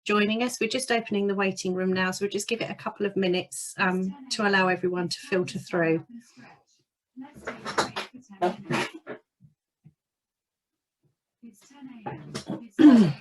joining us. We're just opening the waiting room now, so we'll just give it a couple of minutes to allow everyone to filter through. It's 10 a.m.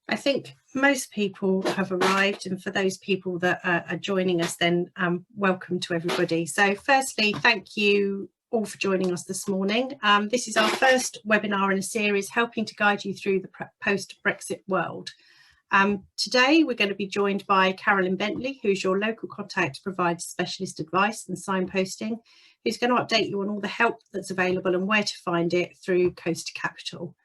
I think most people have arrived, and for those people that are joining us, then welcome to everybody. So firstly, thank you all for joining us this morning. This is our first webinar in a series helping to guide you through the post-Brexit world. Today we're going to be joined by Carolyn Bentley, who's your local contact to provide specialist advice and signposting, who's going to update you on all the help that's available and where to find it through Coast Capital.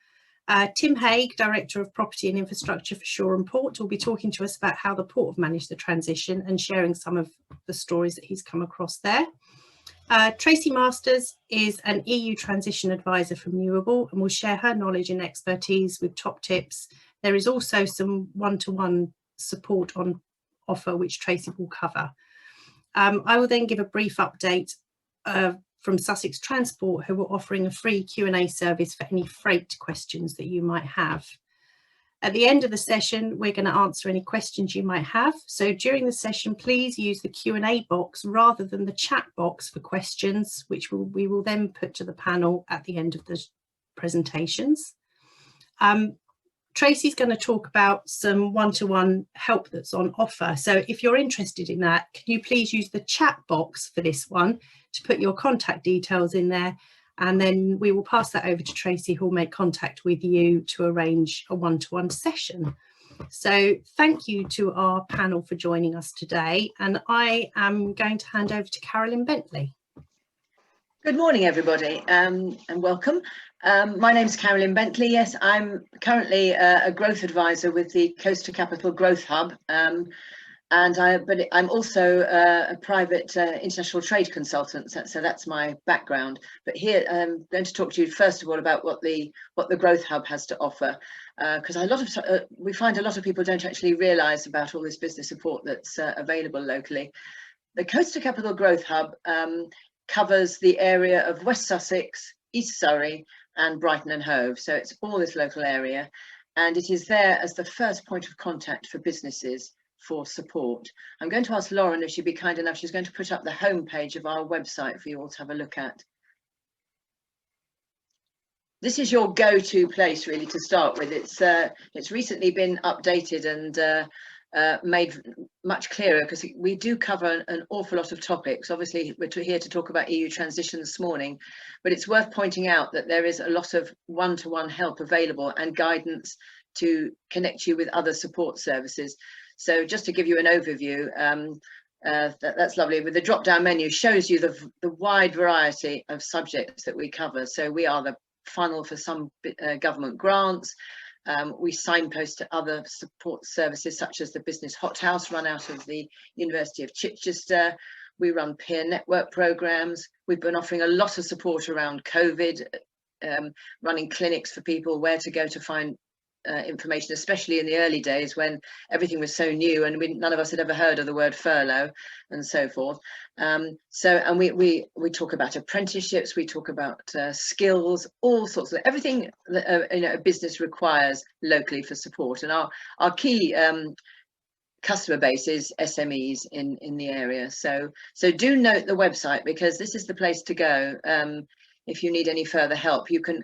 Tim Hague, Director of Property and Infrastructure for Shoreham Port, will be talking to us about how the port have managed the transition and sharing some of the stories that he's come across there. Tracy Masters is an EU transition advisor from Newable and will share her knowledge and expertise with top tips. There is also some one-to-one support on offer, which Tracy will cover. I will then give a brief update from Sussex Transport, who are offering a free Q&A service for any freight questions that you might have. At the end of the session, we're going to answer any questions you might have. So during the session, please use the Q&A box rather than the chat box for questions, which we will then put to the panel at the end of the presentations. Tracy's going to talk about some one-to-one help that's on offer. So if you're interested in that, can you please use the chat box for this one to put your contact details in there, and then we will pass that over to Tracy, who will make contact with you to arrange a one-to-one session. So thank you to our panel for joining us today, and I am going to hand over to Carolyn Bentley. Good morning, everybody, and welcome. My name is Carolyn Bentley. Yes, I'm currently a growth advisor with the Coast Capital Growth Hub, but I'm also a private international trade consultant. So that's my background. But here I'm going to talk to you first of all about what the Growth Hub has to offer, because we find a lot of people don't actually realise about all this business support that's available locally. The Coast Capital Growth Hub covers the area of West Sussex, East Surrey and Brighton and Hove. So it's all this local area, and it is there as the first point of contact for businesses for support. I'm going to ask Lauren if she'd be kind enough. She's going to put up the homepage of our website for you all to have a look at. This is your go-to place really to start with. It's recently been updated and made much clearer, because we do cover an awful lot of topics. Obviously we're here to talk about EU transition this morning, but it's worth pointing out that there is a lot of one-to-one help available and guidance to connect you with other support services. So just to give you an overview, that's lovely. With the drop-down menu shows you the wide variety of subjects that we cover. So we are the funnel for some government grants. We signpost to other support services such as the Business Hothouse run out of the University of Chichester. We run peer network programs. We've been offering a lot of support around COVID, running clinics for people where to go to find information, especially in the early days when everything was so new and none of us had ever heard of the word furlough and so forth. And we talk about apprenticeships, we talk about skills, all sorts of everything that a business requires locally for support. And our key customer base is SMEs in the area. So do note the website, because this is the place to go if you need any further help. You can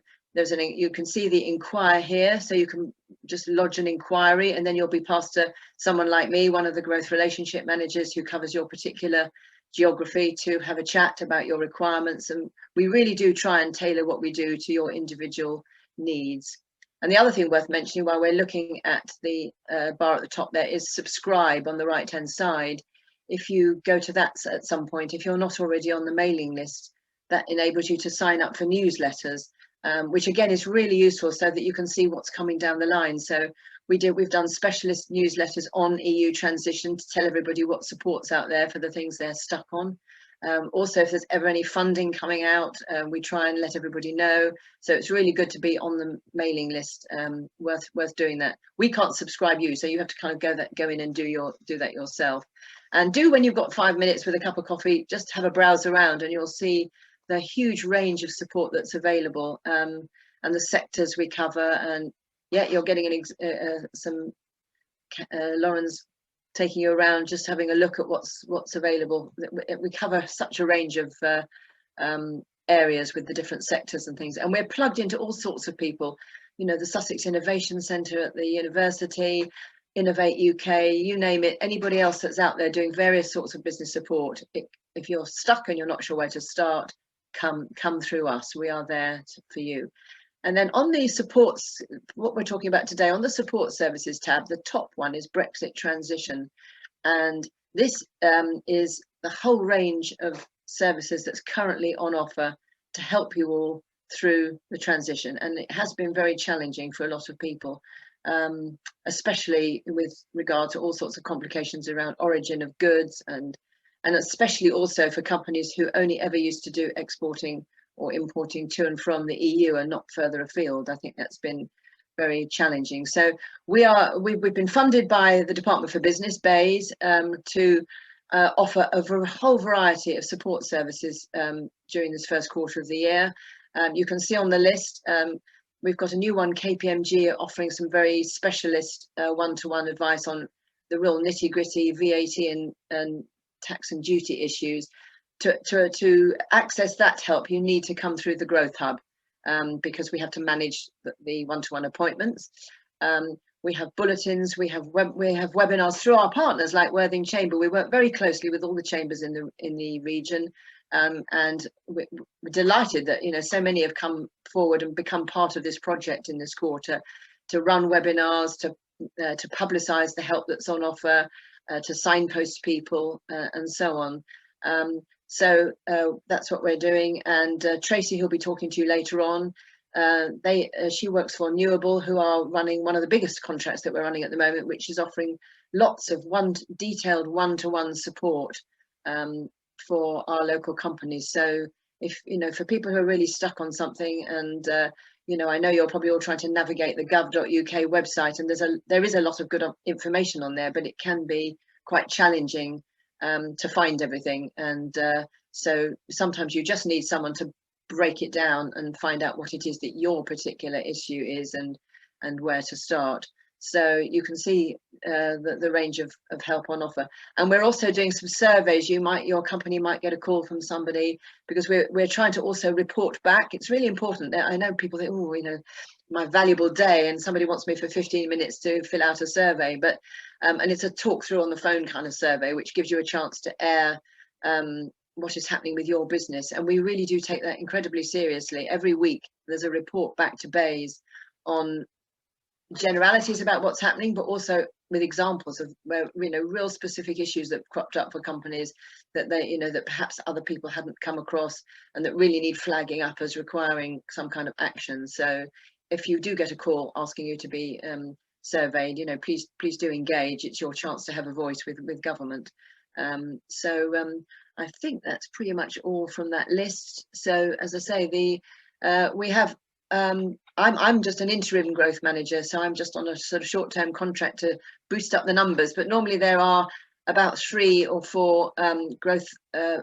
see the inquire here, so you can just lodge an inquiry and then you'll be passed to someone like me, one of the growth relationship managers who covers your particular geography, to have a chat about your requirements. And we really do try and tailor what we do to your individual needs. And the other thing worth mentioning while we're looking at the bar at the top there is subscribe on the right hand side. If you go to that at some point, if you're not already on the mailing list, that enables you to sign up for newsletters, which again is really useful so that you can see what's coming down the line. So we've done specialist newsletters on EU transition to tell everybody what support's out there for the things they're stuck on. Also, if there's ever any funding coming out, we try and let everybody know. So it's really good to be on the mailing list. Worth doing that. We can't subscribe you, so you have to kind of go in and do that yourself. And when you've got 5 minutes with a cup of coffee, just have a browse around, and you'll see the huge range of support that's available, and the sectors we cover. And yeah, you're getting Lauren's taking you around, just having a look at what's available. We cover such a range of areas with the different sectors and things, and we're plugged into all sorts of people. You know, the Sussex Innovation Centre at the university, Innovate UK, you name it, anybody else that's out there doing various sorts of business support. If you're stuck and you're not sure where to start, come through us. We are there for you. And then on the supports, what we're talking about today, on the support services tab, the top one is Brexit transition. And this is the whole range of services that's currently on offer to help you all through the transition. And it has been very challenging for a lot of people, especially with regard to all sorts of complications around origin of goods, and especially also for companies who only ever used to do exporting or importing to and from the EU and not further afield. I think that's been very challenging. So we've been funded by the Department for Business, BEIS, to offer a whole variety of support services during this first quarter of the year. You can see on the list, we've got a new one, KPMG, offering some very specialist one-to-one advice on the real nitty-gritty VAT and tax and duty issues. To access that help, you need to come through the Growth Hub, because we have to manage the one-to-one appointments. We have bulletins, we have webinars through our partners like Worthing Chamber. We work very closely with all the chambers in the region, and we're delighted that so many have come forward and become part of this project in this quarter, to run webinars, to publicise the help that's on offer, to signpost people, and so on. So that's what we're doing. And Tracy, who'll be talking to you later on, she works for Newable, who are running one of the biggest contracts that we're running at the moment, which is offering lots of detailed one-to-one support for our local companies. So if for people who are really stuck on something, and I know you're probably all trying to navigate the gov.uk website, and there is a lot of good information on there, but it can be quite challenging to find everything. And so sometimes you just need someone to break it down and find out what it is that your particular issue is, and where to start. So you can see the range of help on offer. And we're also doing some surveys. Your company might get a call from somebody, because we're trying to also report back. It's really important that I know people think, oh, my valuable day, and somebody wants me for 15 minutes to fill out a survey, but and it's a talk through on the phone kind of survey, which gives you a chance to air what is happening with your business. And we really do take that incredibly seriously. Every week there's a report back to BEIS on generalities about what's happening, but also with examples of where real specific issues that cropped up for companies that that perhaps other people hadn't come across, and that really need flagging up as requiring some kind of action. So if you do get a call asking you to be surveyed, please do engage. It's your chance to have a voice with government. I think that's pretty much all from that list. So as I say, we have I'm just an interim growth manager, so I'm just on a sort of short-term contract to boost up the numbers, but normally there are about 3 or 4 growth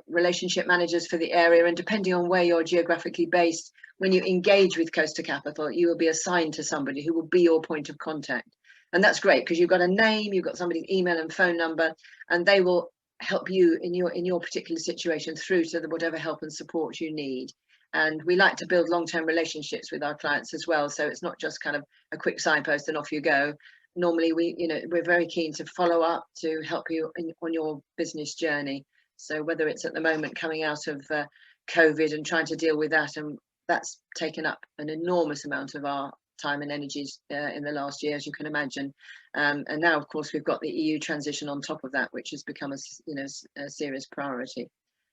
relationship managers for the area, and depending on where you're geographically based, when you engage with Coast Capital, you will be assigned to somebody who will be your point of contact. And that's great, because you've got a name, you've got somebody's email and phone number, and they will help you in your particular situation through to whatever help and support you need. And we like to build long-term relationships with our clients as well, so it's not just kind of a quick signpost and off you go. Normally we're very keen to follow up, to help you on your business journey. So whether it's at the moment coming out of COVID and trying to deal with that, and that's taken up an enormous amount of our time and energies in the last year, as you can imagine. And now, of course, we've got the EU transition on top of that, which has become a serious priority.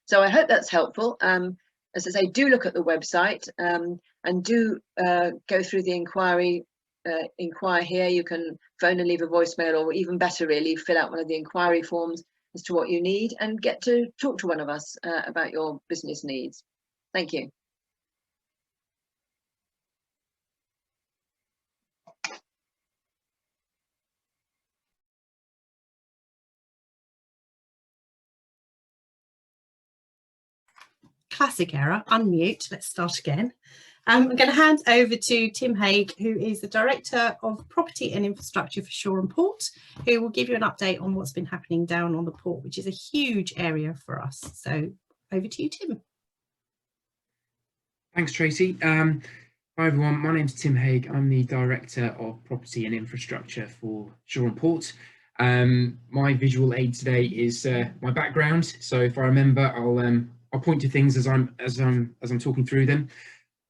So I hope that's helpful. As I say, do look at the website and do go through the inquiry. Inquire here. You can phone and leave a voicemail, or even better, really, fill out one of the inquiry forms as to what you need and get to talk to one of us about your business needs. Thank you. Classic error, unmute. Let's start again. I'm going to hand over to Tim Hague, who is the Director of Property and Infrastructure for Shoreham Port, who will give you an update on what's been happening down on the port, which is a huge area for us. So over to you, Tim. Thanks, Tracy. Hi, everyone. My name's Tim Hague. I'm the Director of Property and Infrastructure for Shoreham Port. My visual aid today is my background. So if I remember, I'll point to things as I'm talking through them.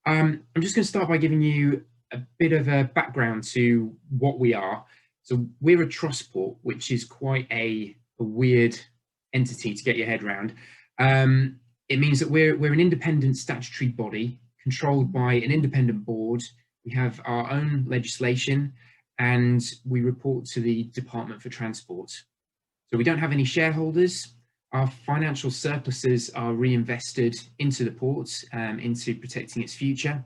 I'm just going to start by giving you a bit of a background to what we are. So we're a trust port, which is quite a weird entity to get your head around. It means that we're an independent statutory body controlled by an independent board. We have our own legislation and we report to the Department for Transport. So we don't have any shareholders. Our financial surpluses are reinvested into the port, into protecting its future,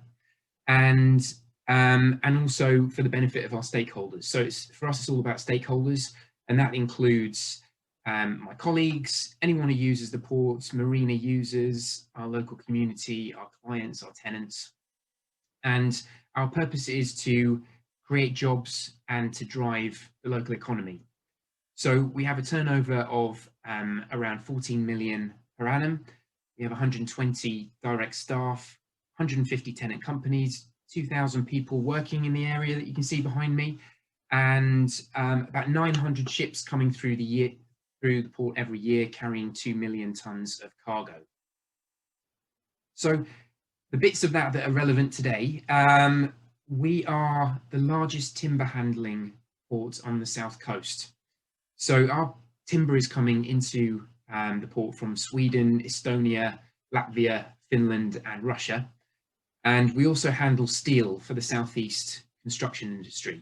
and also for the benefit of our stakeholders. So for us, it's all about stakeholders, and that includes my colleagues, anyone who uses the port, marina users, our local community, our clients, our tenants. And our purpose is to create jobs and to drive the local economy. So we have a turnover of around 14 million per annum. We have 120 direct staff, 150 tenant companies, 2,000 people working in the area that you can see behind me, and about 900 ships coming through the port every year, carrying 2 million tons of cargo. So the bits of that are relevant today, we are the largest timber handling port on the south coast. So our timber is coming into the port from Sweden, Estonia, Latvia, Finland and Russia. And we also handle steel for the southeast construction industry.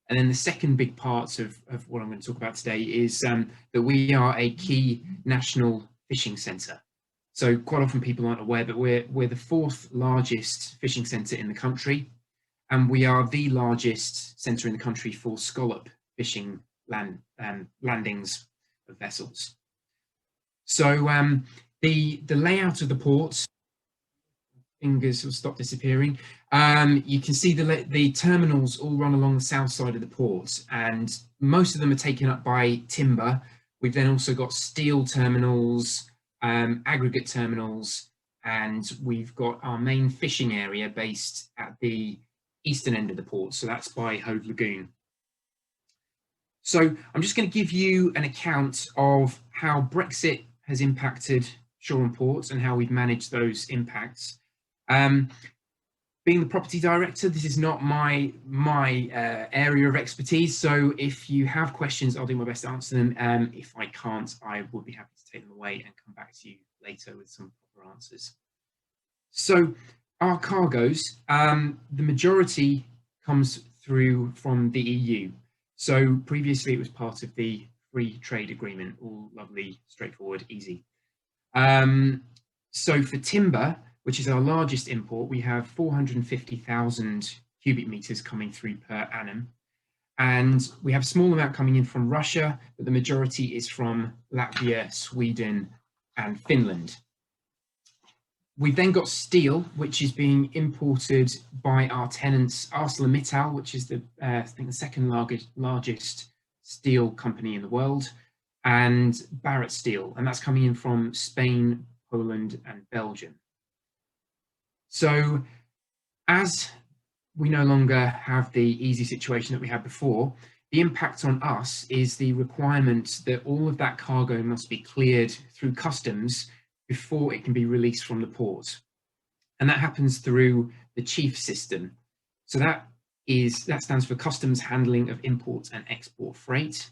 And then the second big part of what I'm going to talk about today is that we are a key national fishing centre. So quite often people aren't aware, but we're the fourth largest fishing centre in the country. And we are the largest centre in the country for scallop fishing landings of vessels. So the layout of the port, fingers will stop disappearing. You can see the terminals all run along the south side of the port, and most of them are taken up by timber. We've then also got steel terminals, aggregate terminals, and we've got our main fishing area based at the eastern end of the port, so that's by Hove Lagoon. So I'm just going to give you an account of how Brexit has impacted Shoreham Port and how we've managed those impacts. Being the property director, this is not my area of expertise. So if you have questions, I'll do my best to answer them. If I can't, I would be happy to take them away and come back to you later with some proper answers. So our cargoes, the majority comes through from the EU. So previously it was part of the free trade agreement, all lovely, straightforward, easy. So for timber, which is our largest import, we have 450,000 cubic meters coming through per annum. And we have a small amount coming in from Russia, but the majority is from Latvia, Sweden, and Finland. We've then got steel, which is being imported by our tenants, ArcelorMittal, which is I think the second largest steel company in the world, and Barrett Steel, and that's coming in from Spain, Poland, and Belgium. So as we no longer have the easy situation that we had before, the impact on us is the requirement that all of that cargo must be cleared through customs before it can be released from the port. And that happens through the chief system. So that that stands for Customs Handling of Import and Export Freight.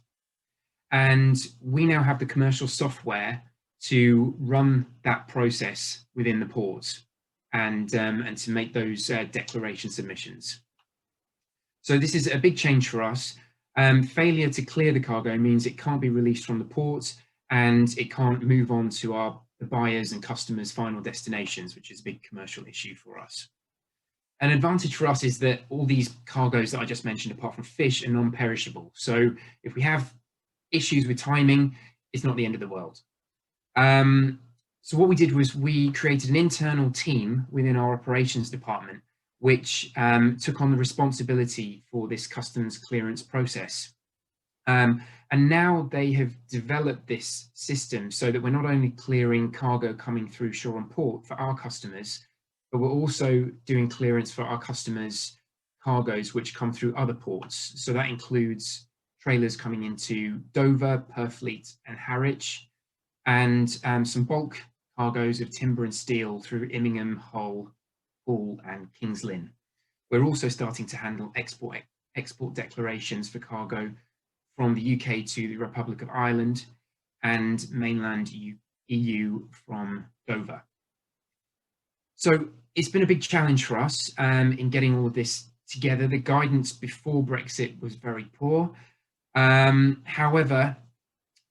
And we now have the commercial software to run that process within the port and to make those declaration submissions. So this is a big change for us. Failure to clear the cargo means it can't be released from the port and it can't move on to the buyers and customers' final destinations, which is a big commercial issue for us. An advantage for us is that all these cargoes that I just mentioned, apart from fish, are non-perishable. So if we have issues with timing, it's not the end of the world. So what we did was we created an internal team within our operations department, which took on the responsibility for this customs clearance process. And now they have developed this system so that we're not only clearing cargo coming through Shoreham Port for our customers, but we're also doing clearance for our customers' cargoes which come through other ports. So that includes trailers coming into Dover, Purfleet and Harwich, and some bulk cargoes of timber and steel through Immingham, Hull, Poole and Kings Lynn. We're also starting to handle export declarations for cargo from the UK to the Republic of Ireland and mainland EU from Dover. So it's been a big challenge for us in getting all of this together. The guidance before Brexit was very poor. However,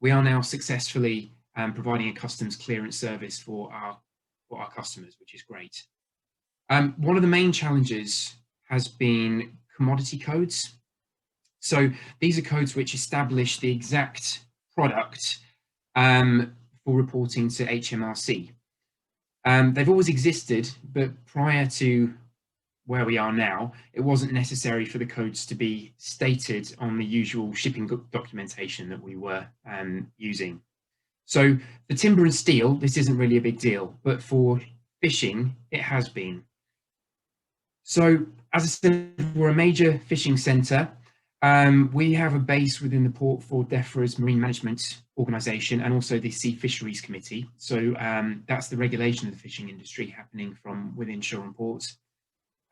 we are now successfully providing a customs clearance service for our customers, which is great. One of the main challenges has been commodity codes. So these are codes which establish the exact product for reporting to HMRC. They've always existed, but prior to where we are now, it wasn't necessary for the codes to be stated on the usual shipping documentation that we were using. So for timber and steel, this isn't really a big deal, but for fishing, it has been. So as I said, we're a major fishing centre. We have a base within the port for DEFRA's Marine Management Organisation and also the Sea Fisheries Committee. So that's the regulation of the fishing industry happening from within Shoreham Port.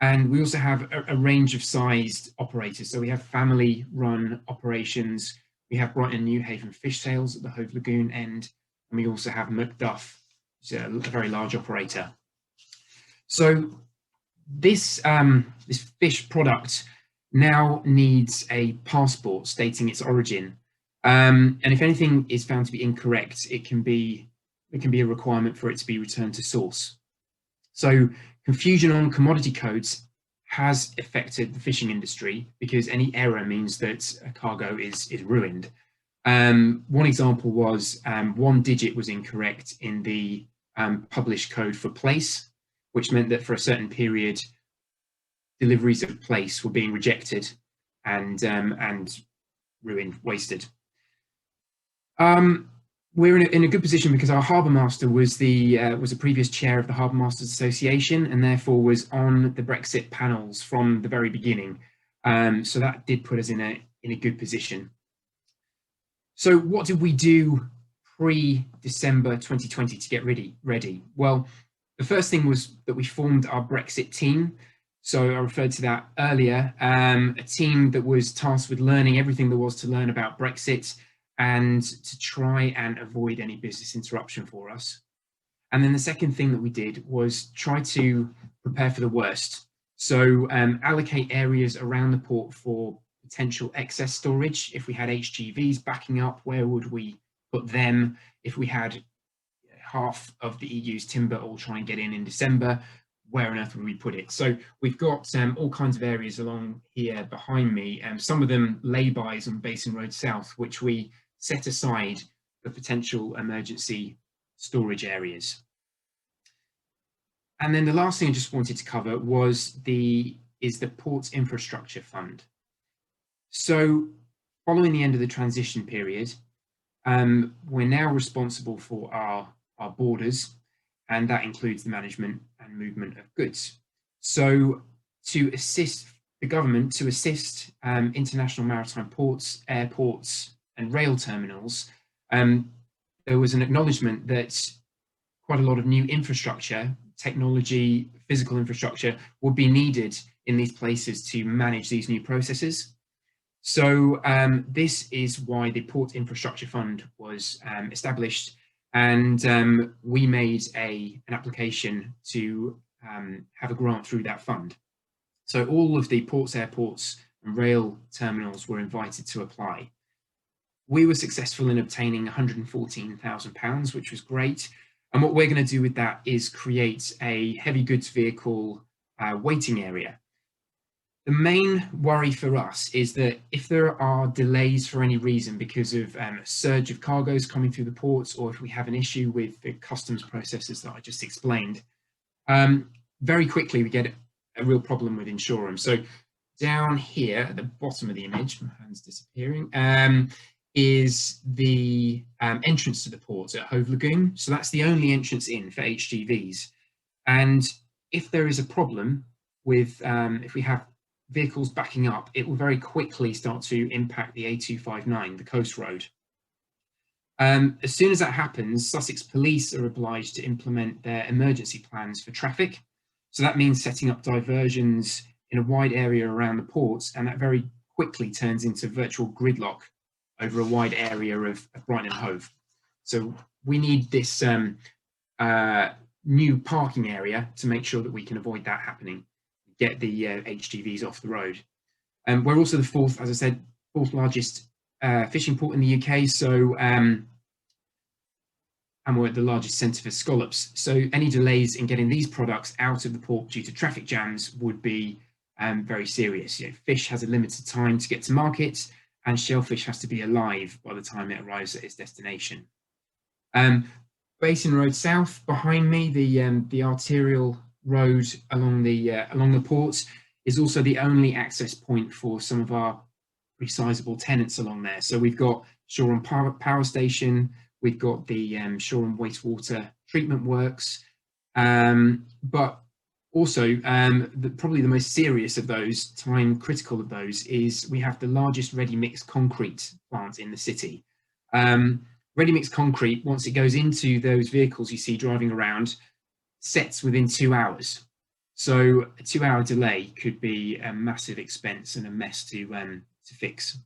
And we also have a range of sized operators. So we have family run operations. We have Brighton and Newhaven fish sales at the Hove Lagoon end. And we also have Macduff, which is a very large operator. So this fish product now needs a passport stating its origin. And if anything is found to be incorrect, it can be a requirement for it to be returned to source. So confusion on commodity codes has affected the fishing industry because any error means that a cargo is ruined. One example was one digit was incorrect in the published code for place, which meant that for a certain period, deliveries of place were being rejected and ruined, wasted. We're in a good position because our harbour master was a previous chair of the Harbour Masters Association and therefore was on the Brexit panels from the very beginning. So that did put us in a good position. So what did we do pre-December 2020 to get ready? Well, the first thing was that we formed our Brexit team. So I referred to that earlier, a team that was tasked with learning everything there was to learn about Brexit and to try and avoid any business interruption for us. And then the second thing that we did was try to prepare for the worst. So allocate areas around the port for potential excess storage. If we had HGVs backing up, where would we put them? If we had half of the EU's timber all try and get in December, where on earth would we put it? So we've got all kinds of areas along here behind me, and some of them lay-bys on Basin Road South, which we set aside for potential emergency storage areas. And then the last thing I just wanted to cover was the Ports Infrastructure Fund. So following the end of the transition period, we're now responsible for our borders, and that includes the management and movement of goods. So to assist the government, to assist international maritime ports, airports and rail terminals, there was an acknowledgement that quite a lot of new infrastructure, technology, physical infrastructure would be needed in these places to manage these new processes. So this is why the Port Infrastructure Fund was established, and we made an application to have a grant through that fund. So all of the ports, airports and rail terminals were invited to apply. We were successful in obtaining £114,000, which was great. And what we're going to do with that is create a heavy goods vehicle waiting area. The main worry for us is that if there are delays for any reason because of a surge of cargoes coming through the ports, or if we have an issue with the customs processes that I just explained, very quickly we get a real problem with Shoreham. So down here at the bottom of the image, my hand's disappearing, is the entrance to the port at Hove Lagoon. So that's the only entrance in for HGVs. And if there is a problem with, if we have vehicles backing up, it will very quickly start to impact the A259, the coast road. As soon as that happens, Sussex Police are obliged to implement their emergency plans for traffic. So that means setting up diversions in a wide area around the ports, and that very quickly turns into virtual gridlock over a wide area of Brighton and Hove. So we need this new parking area to make sure that we can avoid that happening, get the HGVs off the road. And we're also the fourth, as I said, fourth largest fishing port in the UK. So, and we're at the largest centre for scallops. So any delays in getting these products out of the port due to traffic jams would be very serious. You know, fish has a limited time to get to market, and shellfish has to be alive by the time it arrives at its destination. Basin Road South behind me, the arterial road along the port, is also the only access point for some of our pretty sizable tenants along there. So we've got Shoreham Power Station, we've got the Shoreham Wastewater Treatment Works, but also probably the most serious of those, time critical of those, is we have the largest ready-mix concrete plant in the city. Ready-mix concrete, once it goes into those vehicles you see driving around, sets within 2 hours. So a 2-hour delay could be a massive expense and a mess to fix.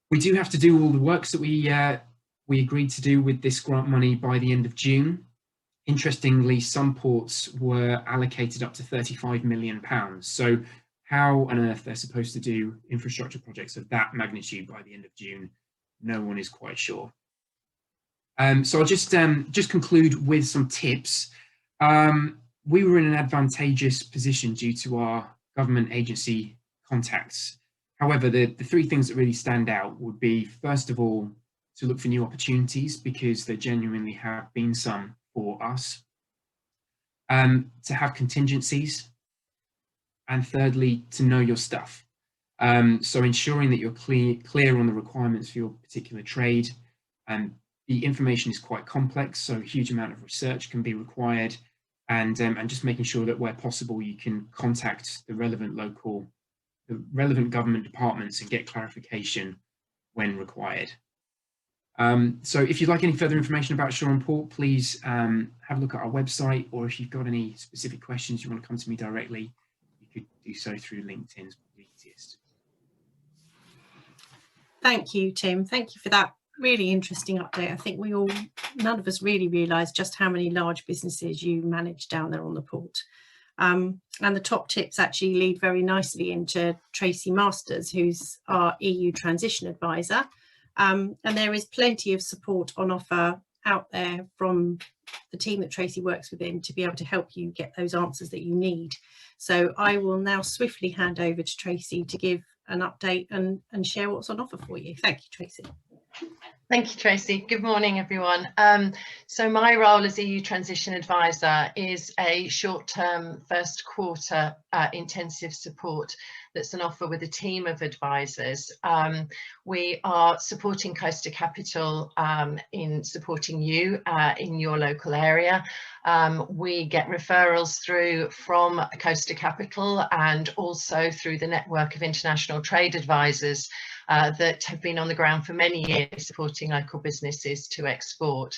We do have to do all the works that we agreed to do with this grant money by the end of June. Interestingly, some ports were allocated up to £35 million. So how on earth they're supposed to do infrastructure projects of that magnitude by the end of June, no one is quite sure. So I'll just conclude with some tips. We were in an advantageous position due to our government agency contacts. However, the three things that really stand out would be, first of all, to look for new opportunities, because there genuinely have been some for us. To have contingencies. And thirdly, to know your stuff. So ensuring that you're clear on the requirements for your particular trade. The information is quite complex, so a huge amount of research can be required, and just making sure that where possible you can contact the relevant government departments and get clarification when required. So if you'd like any further information about Shoreham Port, please have a look at our website, or if you've got any specific questions you want to come to me directly, you could do so through LinkedIn. Is probably easiest. Thank you, Tim. Thank you for that really interesting update. I think none of us really realised just how many large businesses you manage down there on the port. And the top tips actually lead very nicely into Tracy Masters, who's our EU transition advisor. And there is plenty of support on offer out there from the team that Tracy works within to be able to help you get those answers that you need. So I will now swiftly hand over to Tracy to give an update and share what's on offer for you. Thank you, Tracy. Thank you, Tracy. Good morning, everyone. So my role as EU Transition Advisor is a short-term first quarter intensive support that's an offer with a team of advisors. We are supporting Coaster Capital in supporting you in your local area. We get referrals through from Coaster Capital and also through the network of international trade advisors that have been on the ground for many years supporting local businesses to export.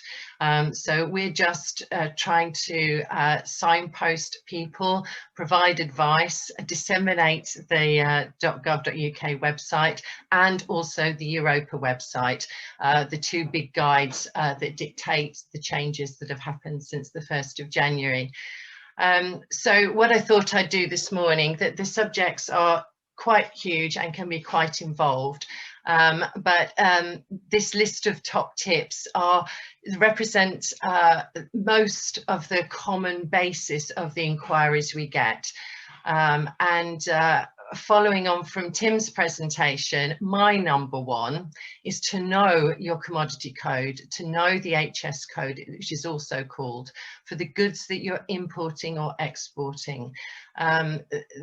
So we're just trying to signpost people, provide advice advice, disseminate the .gov.uk website and also the Europa website, the two big guides that dictate the changes that have happened since the 1st of January. So what I thought I'd do this morning, that the subjects are quite huge and can be quite involved, but this list of top tips represent most of the common basis of the inquiries we get. Following on from Tim's presentation, my number one is to know your commodity code, to know the HS code, which is also called, for the goods that you're importing or exporting.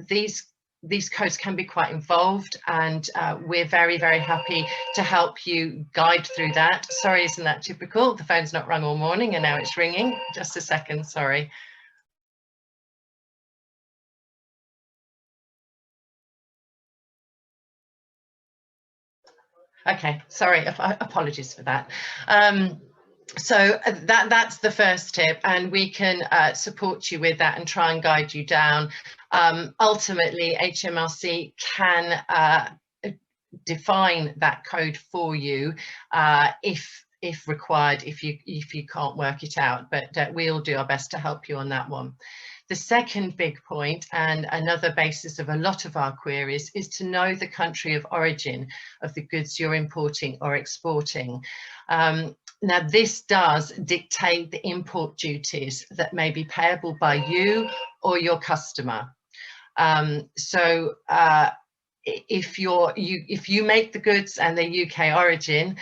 These codes can be quite involved, and we're very, very happy to help you guide through that. Sorry, isn't that typical? The phone's not rung all morning and now it's ringing. Just a second, sorry. Okay, sorry, apologies for that. So that's the first tip, and we can support you with that and try and guide you down. Ultimately, HMRC can define that code for you if required, if you can't work it out, but we'll do our best to help you on that one. The second big point, and another basis of a lot of our queries, is to know the country of origin of the goods you're importing or exporting. Now, this does dictate the import duties that may be payable by you or your customer. If you make the goods and they're UK origin,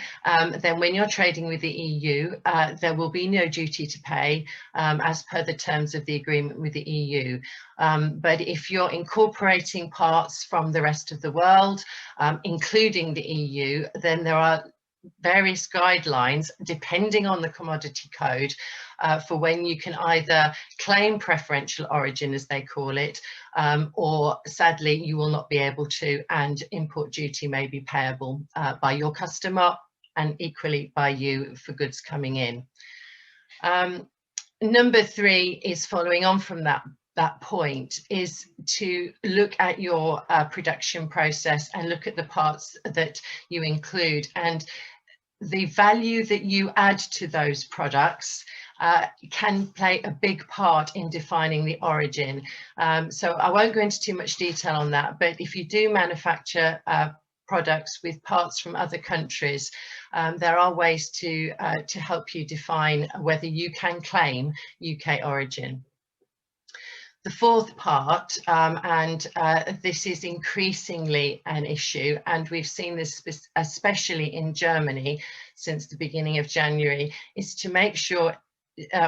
then when you're trading with the EU, there will be no duty to pay as per the terms of the agreement with the EU. But if you're incorporating parts from the rest of the world, including the EU, then there are various guidelines depending on the commodity code for when you can either claim preferential origin, as they call it, or sadly you will not be able to, and import duty may be payable by your customer and equally by you for goods coming in. Number three is, following on from that point, is to look at your production process and look at the parts that you include and the value that you add to those products can play a big part in defining the origin. So I won't go into too much detail on that, but if you do manufacture products with parts from other countries, there are ways to help you define whether you can claim UK origin. The fourth part, this is increasingly an issue, and we've seen this especially in Germany since the beginning of January, is to make sure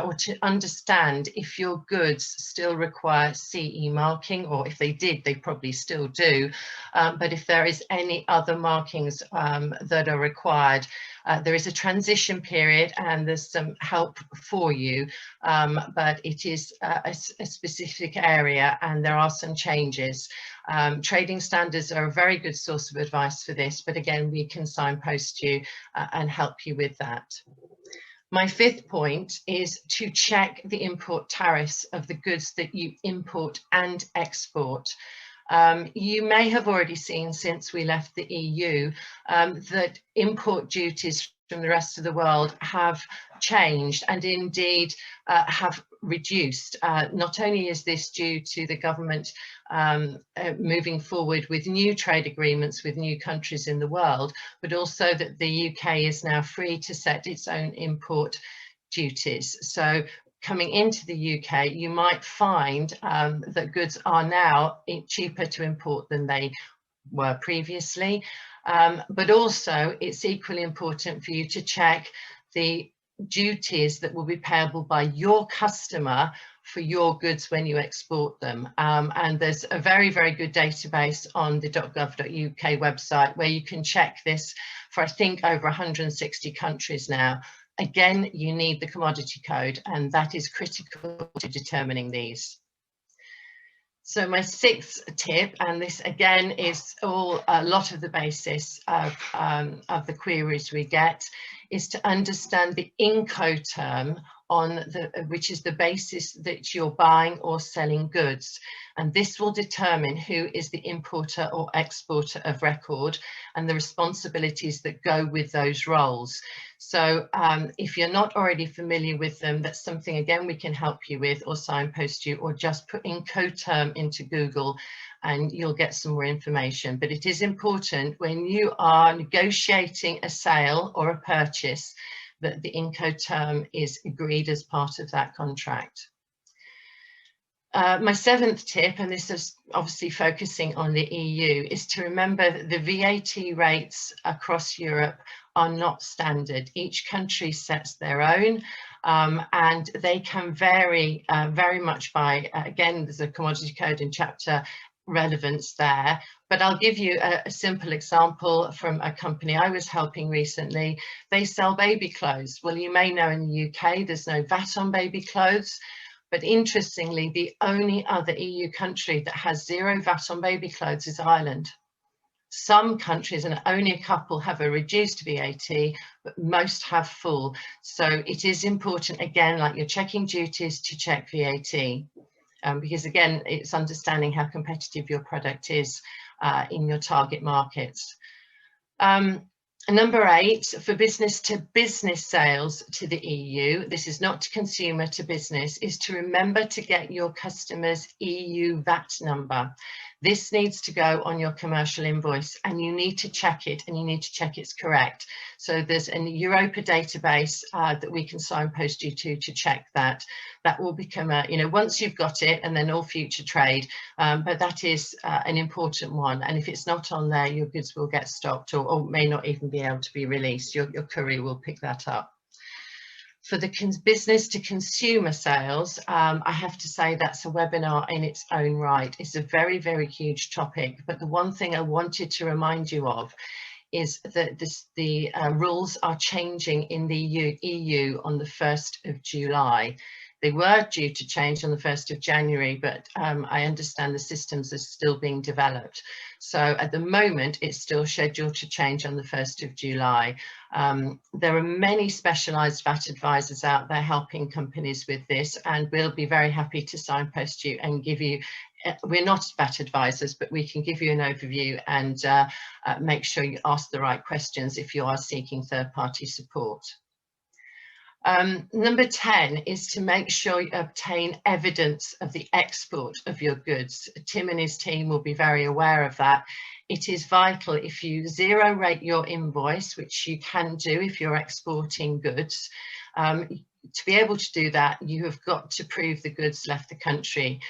or to understand if your goods still require CE marking, or if they did, they probably still do. But if there is any other markings that are required, there is a transition period and there's some help for you, but it is a specific area and there are some changes. Trading standards are a very good source of advice for this, but again, we can signpost you and help you with that. My fifth point is to check the import tariffs of the goods that you import and export. You may have already seen since we left the EU that import duties from the rest of the world have changed and indeed have reduced. Not only is this due to the government moving forward with new trade agreements with new countries in the world, but also that the UK is now free to set its own import duties. So coming into the UK, you might find that goods are now cheaper to import than they were previously, but also it's equally important for you to check the duties that will be payable by your customer for your goods when you export them. And there's a very, very good database on the .gov.uk website where you can check this for, I think, over 160 countries now. Again, you need the commodity code, and that is critical to determining these. So my sixth tip, and this again is a lot of the basis of the queries we get, is to understand the Incoterm which is the basis that you're buying or selling goods. And this will determine who is the importer or exporter of record and the responsibilities that go with those roles. So if you're not already familiar with them, that's something again we can help you with, or signpost you, or just put in Incoterm into Google and you'll get some more information. But it is important when you are negotiating a sale or a purchase that the Incoterm is agreed as part of that contract. My seventh tip, and this is obviously focusing on the EU, is to remember that the VAT rates across Europe are not standard. Each country sets their own, and they can vary very much by, again, there's a commodity code and chapter relevance there. But I'll give you a simple example from a company I was helping recently. They sell baby clothes. Well, you may know in the UK there's no VAT on baby clothes. But interestingly, the only other EU country that has zero VAT on baby clothes is Ireland. Some countries, and only a couple, have a reduced VAT, but most have full. So it is important, again, like you're checking duties, to check VAT. Because again, it's understanding how competitive your product is in your target markets. Number 8, for business to business sales to the EU, this is not to consumer, to business, is to remember to get your customer's EU VAT number. This needs to go on your commercial invoice, and you need to check it, and you need to check it's correct. So there's an Europa database that we can signpost you to check that. That will become a, once you've got it, and then all future trade, but that is an important one. And if it's not on there, your goods will get stopped, or may not even be able to be released. Your courier will pick that up. For the business to consumer sales, I have to say that's a webinar in its own right. It's a very, very huge topic. But the one thing I wanted to remind you of is that the rules are changing in the EU on the 1st of July. They were due to change on the 1st of January, but I understand the systems are still being developed. So at the moment, it's still scheduled to change on the 1st of July. There are many specialised VAT advisors out there helping companies with this, and we'll be very happy to signpost you and give you, we're not VAT advisors, but we can give you an overview and make sure you ask the right questions if you are seeking third-party support. Number 10 is to make sure you obtain evidence of the export of your goods. Tim and his team will be very aware of that. It is vital if you zero rate your invoice, which you can do if you're exporting goods. To be able to do that, you have got to prove the goods left the country.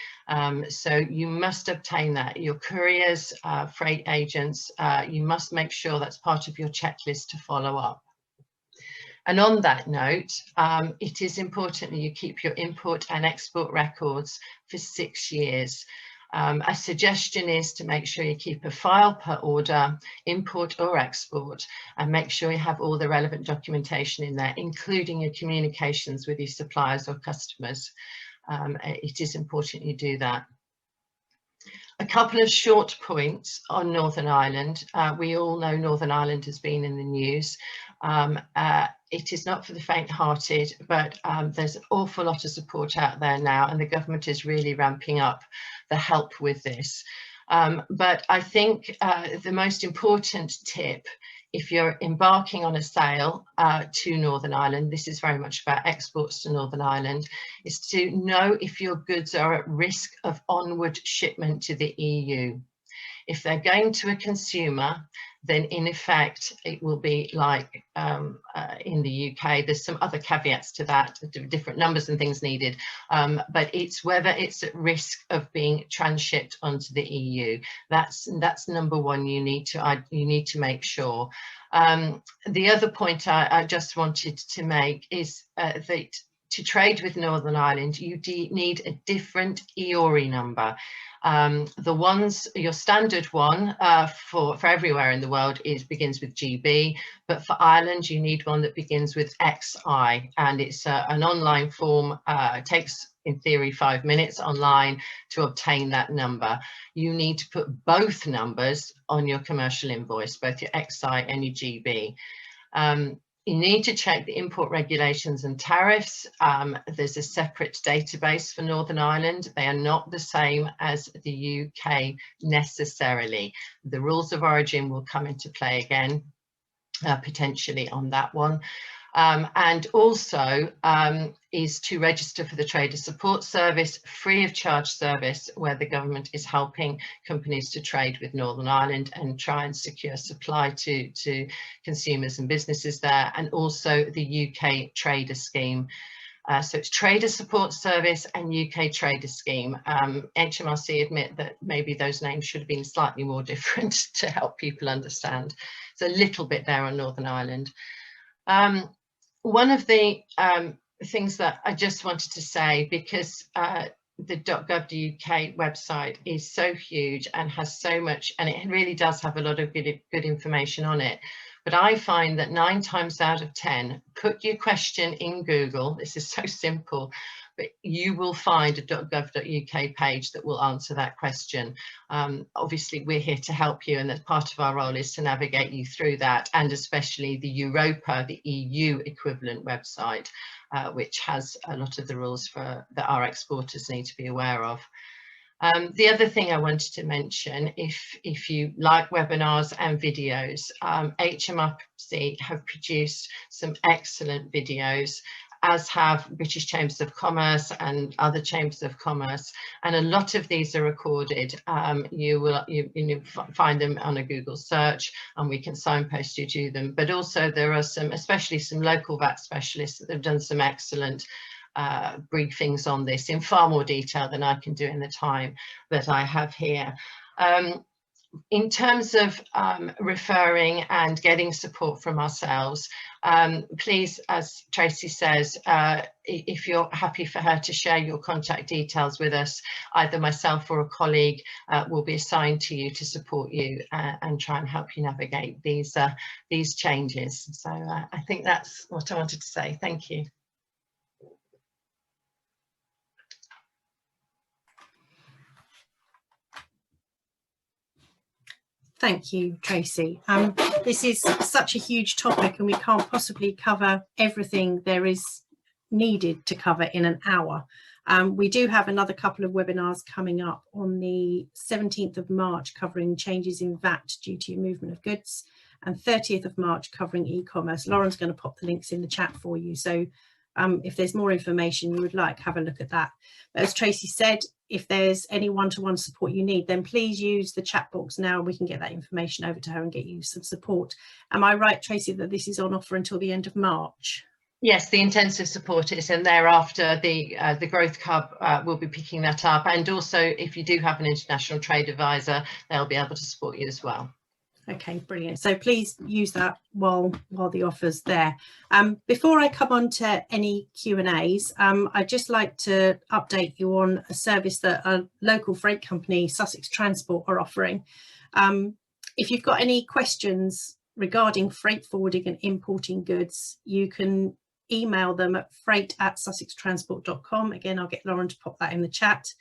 So you must obtain that. Your couriers, freight agents, you must make sure that's part of your checklist to follow up. And on that note, it is important that you keep your import and export records for 6 years. A suggestion is to make sure you keep a file per order, import or export, and make sure you have all the relevant documentation in there, including your communications with your suppliers or customers. It is important you do that. A couple of short points on Northern Ireland. We all know Northern Ireland has been in the news. It is not for the faint-hearted, but there's an awful lot of support out there now, and the government is really ramping up the help with this. But I think the most important tip, if you're embarking on a sale to Northern Ireland, this is very much about exports to Northern Ireland, is to know if your goods are at risk of onward shipment to the EU. If they're going to a consumer, then in effect, it will be like in the UK. There's some other caveats to that, different numbers and things needed, but it's whether it's at risk of being transshipped onto the EU. That's number one. You need to make sure. The other point I just wanted to make is that to trade with Northern Ireland, you need a different EORI number. The ones, your standard one for everywhere in the world begins with GB, but for Ireland you need one that begins with XI, and it's an online form. It takes in theory 5 minutes online to obtain that number. You need to put both numbers on your commercial invoice, both your XI and your GB. You need to check the import regulations and tariffs. There's a separate database for Northern Ireland. They are not the same as the UK necessarily. The rules of origin will come into play again, potentially on that one. And also is to register for the Trader Support Service, free of charge service, where the government is helping companies to trade with Northern Ireland and try and secure supply to consumers and businesses there, and also the UK Trader Scheme. So it's Trader Support Service and UK Trader Scheme. HMRC admit that maybe those names should have been slightly more different to help people understand. It's a little bit there on Northern Ireland. One of the things that I just wanted to say, because the .gov.uk website is so huge and has so much, and it really does have a lot of good information on it. But I find that 9 times out of 10, put your question in Google. This is so simple, but you will find a .gov.uk page that will answer that question. Obviously, we're here to help you, and that part of our role is to navigate you through that, and especially the Europa, the EU equivalent website, which has a lot of the rules that our exporters need to be aware of. The other thing I wanted to mention, if you like webinars and videos, HMRC have produced some excellent videos, as have British Chambers of Commerce and other Chambers of Commerce, and a lot of these are recorded. You will find them on a Google search, and we can signpost you to them. But also there are some, especially some local VAT specialists that have done some excellent briefings on this in far more detail than I can do in the time that I have here. In terms of referring and getting support from ourselves, please, as Tracy says, if you're happy for her to share your contact details with us, either myself or a colleague will be assigned to you to support you and try and help you navigate these changes. So I think that's what I wanted to say. Thank you. Thank you, Tracy. This is such a huge topic, and we can't possibly cover everything there is needed to cover in an hour. We do have another couple of webinars coming up on the 17th of March covering changes in VAT due to movement of goods, and 30th of March covering e-commerce. Lauren's going to pop the links in the chat for you. So if there's more information you would like, have a look at that. But as Tracy said, if there's any one-to-one support you need, then please use the chat box now. We can get that information over to her and get you some support. Am I right, Tracy, that this is on offer until the end of March? Yes, the intensive support is, and thereafter the Growth Hub will be picking that up. And also, if you do have an international trade advisor, they'll be able to support you as well. Okay, brilliant. So please use that while the offer's there. Before I come on to any Q&As, I'd just like to update you on a service that a local freight company, Sussex Transport, are offering. If you've got any questions regarding freight forwarding and importing goods, you can email them at freight@sussextransport.com. Again, I'll get Lauren to pop that in the chat.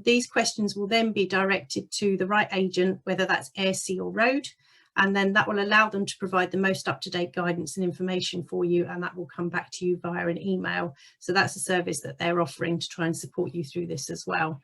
These questions will then be directed to the right agent, whether that's air, sea or road, and then that will allow them to provide the most up-to-date guidance and information for you, and that will come back to you via an email. So that's a service that they're offering to try and support you through this as well.